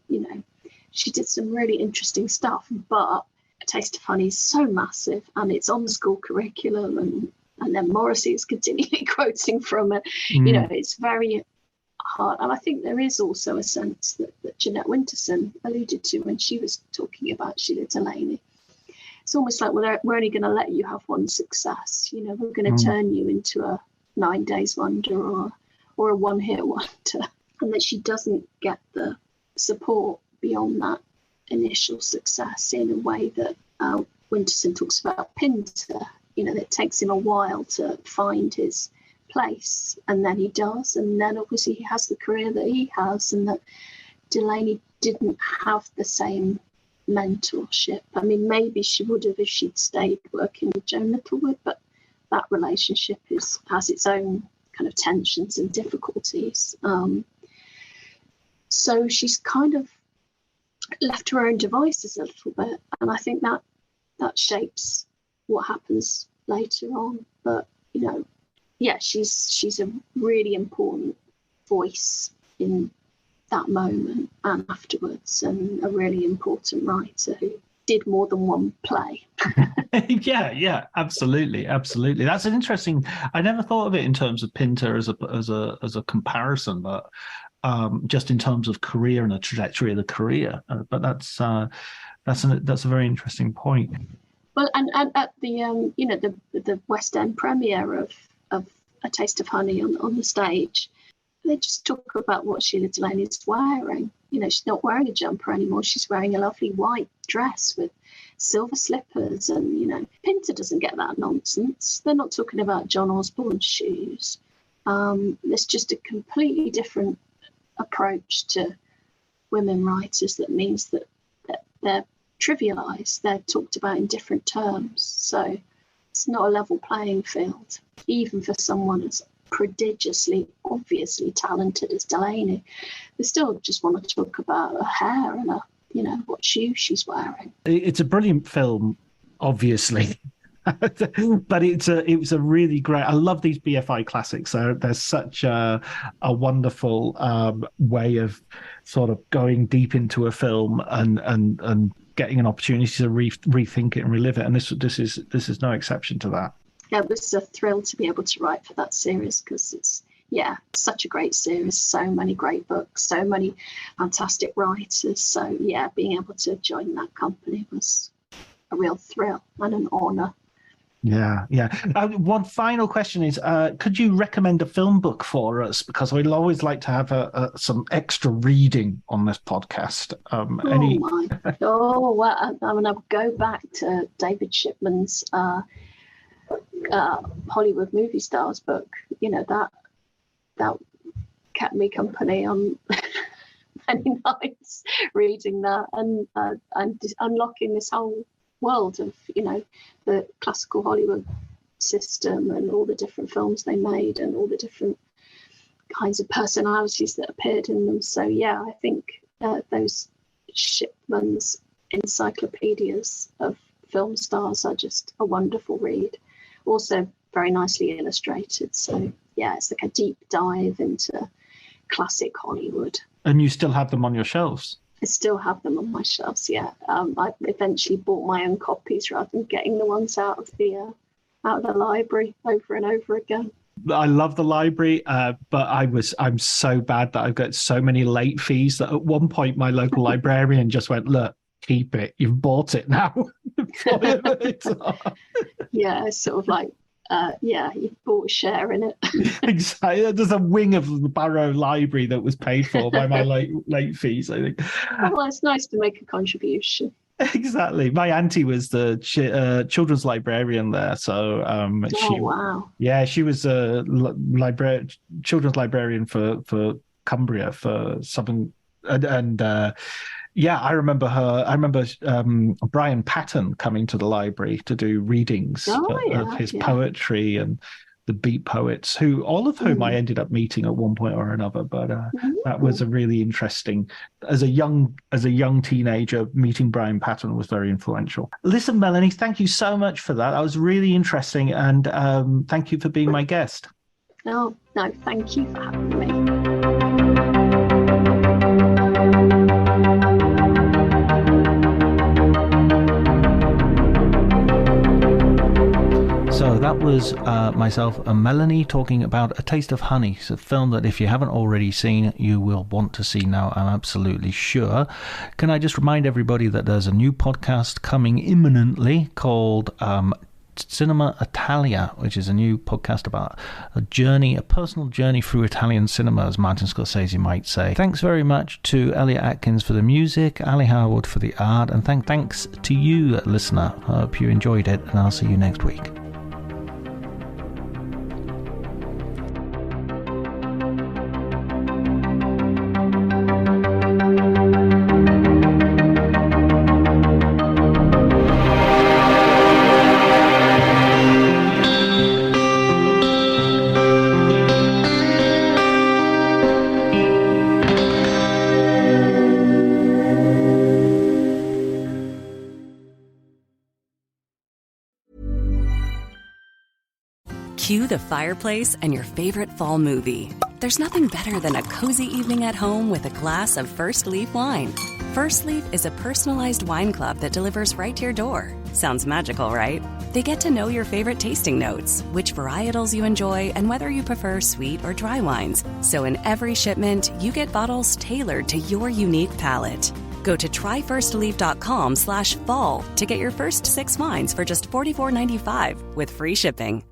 did some really interesting stuff. But A Taste of Honey is so massive, and it's on the school curriculum, and then Morrissey is continually quoting from it. You know, it's very hard. And I think there is also a sense that Jeanette Winterson alluded to when she was talking about Shelagh Delaney. It's almost like, well, we're only going to let you have one success. You know, we're going to turn you into a 9 Days Wonder or a one-hit wonder, and that she doesn't get the support beyond that initial success in a way that Winterson talks about Pinter. You know, it takes him a while to find his place, and then he does, and then obviously he has the career that he has, and that Delaney didn't have the same mentorship. I mean, maybe she would have if she'd stayed working with Joan Littlewood, but that relationship has its own kind of tensions and difficulties. So she's kind of left to her own devices a little bit, and I think that shapes what happens later on. But, you know, yeah, she's a really important voice in that moment and afterwards, and a really important writer who did more than one play. yeah, absolutely. That's an interesting. I never thought of it in terms of Pinter as a comparison, but just in terms of career and the trajectory of the career. But that's a very interesting point. Well, and at the you know, the West End premiere of A Taste of Honey on the stage, they just talk about what Shelagh Delaney is wearing. she's not wearing a jumper anymore. She's wearing a lovely white dress with silver slippers. And, Pinter doesn't get that nonsense. They're not talking about John Osborne's shoes. It's just a completely different approach to women writers that means that they're trivialized. They're talked about in different terms. So it's not a level playing field, even for someone as prodigiously, obviously talented as Delaney. They still just want to talk about her hair and what shoe she's wearing. It's a brilliant film, obviously. But it was a really great. I love these BFI classics. They're such a wonderful way of sort of going deep into a film and getting an opportunity to rethink it and relive it. And this is no exception to that. Yeah, it was a thrill to be able to write for that series because it's such a great series. So many great books, so many fantastic writers. So yeah, being able to join that company was a real thrill and an honour. Yeah. One final question is, could you recommend a film book for us? Because we'd always like to have some extra reading on this podcast. Well, I'm going to go back to David Shipman's Hollywood Movie Stars book. That kept me company on many nights reading that and unlocking this whole world of the classical Hollywood system and all the different films they made and all the different kinds of personalities that appeared in them. So yeah, I think those Shipman's encyclopedias of film stars are just a wonderful read. Also very nicely illustrated. So yeah, it's like a deep dive into classic Hollywood. And you still have them on your shelves? I still have them on my shelves, yeah. I eventually bought my own copies rather than getting the ones out of the library over and over again. I love the library, but I'm so bad that I've got so many late fees that at one point my local librarian just went, look, keep it. You've bought it now. Yeah, it's sort of like, you've bought a share in it. Exactly. There's a wing of the Barrow Library that was paid for by my late fees, I think. Well, it's nice to make a contribution. Exactly. My auntie was the children's librarian there. So wow. Yeah, she was a children's librarian for Cumbria, for Southern, and I remember her. I remember Brian Patton coming to the librry to do readings of his poetry and the Beat Poets, all of whom I ended up meeting at one point or another. But that was a really interesting. As a young teenager, meeting Brian Patton was very influential. Listen, Melanie, thank you so much for that. That was really interesting, and thank you for being my guest. No, thank you for having me. So that was myself and Melanie talking about A Taste of Honey. It's a film that if you haven't already seen, you will want to see now, I'm absolutely sure. Can I just remind everybody that there's a new podcast coming imminently called Cinema Italia, which is a new podcast about a personal journey through Italian cinema, as Martin Scorsese might say. Thanks very much to Elliot Atkins for the music, Ali Harwood for the art, and thanks to you, listener. I hope you enjoyed it, and I'll see you next week. Cue the fireplace and your favorite fall movie. There's nothing better than a cozy evening at home with a glass of First Leaf wine. First Leaf is a personalized wine club that delivers right to your door. Sounds magical, right? They get to know your favorite tasting notes, which varietals you enjoy, and whether you prefer sweet or dry wines. So in every shipment, you get bottles tailored to your unique palate. Go to tryfirstleaf.com/fall to get your first 6 wines for just $44.95 with free shipping.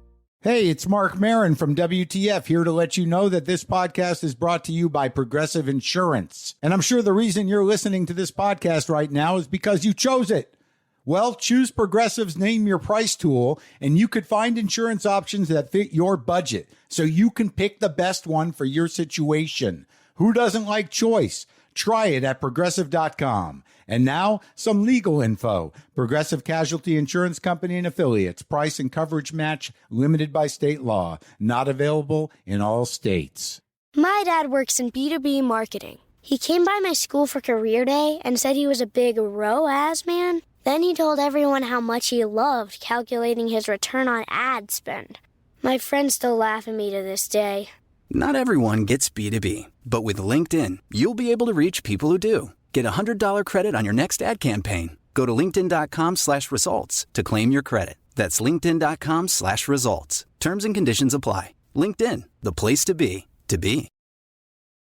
Hey, it's Mark Marin from WTF here to let you know that this podcast is brought to you by Progressive Insurance. And I'm sure the reason you're listening to this podcast right now is because you chose it. Well, choose Progressive's Name Your Price tool, and you could find insurance options that fit your budget, so you can pick the best one for your situation. Who doesn't like choice? Try it at Progressive.com. And now, some legal info. Progressive Casualty Insurance Company and Affiliates. Price and coverage match limited by state law. Not available in all states. My dad works in B2B marketing. He came by my school for career day and said he was a big ROAS man. Then he told everyone how much he loved calculating his return on ad spend. My friends still laugh at me to this day. Not everyone gets B2B, but with LinkedIn, you'll be able to reach people who do. Get a $100 credit on your next ad campaign. Go to linkedin.com/results to claim your credit. That's linkedin.com/results. Terms and conditions apply. LinkedIn, the place to be, to be.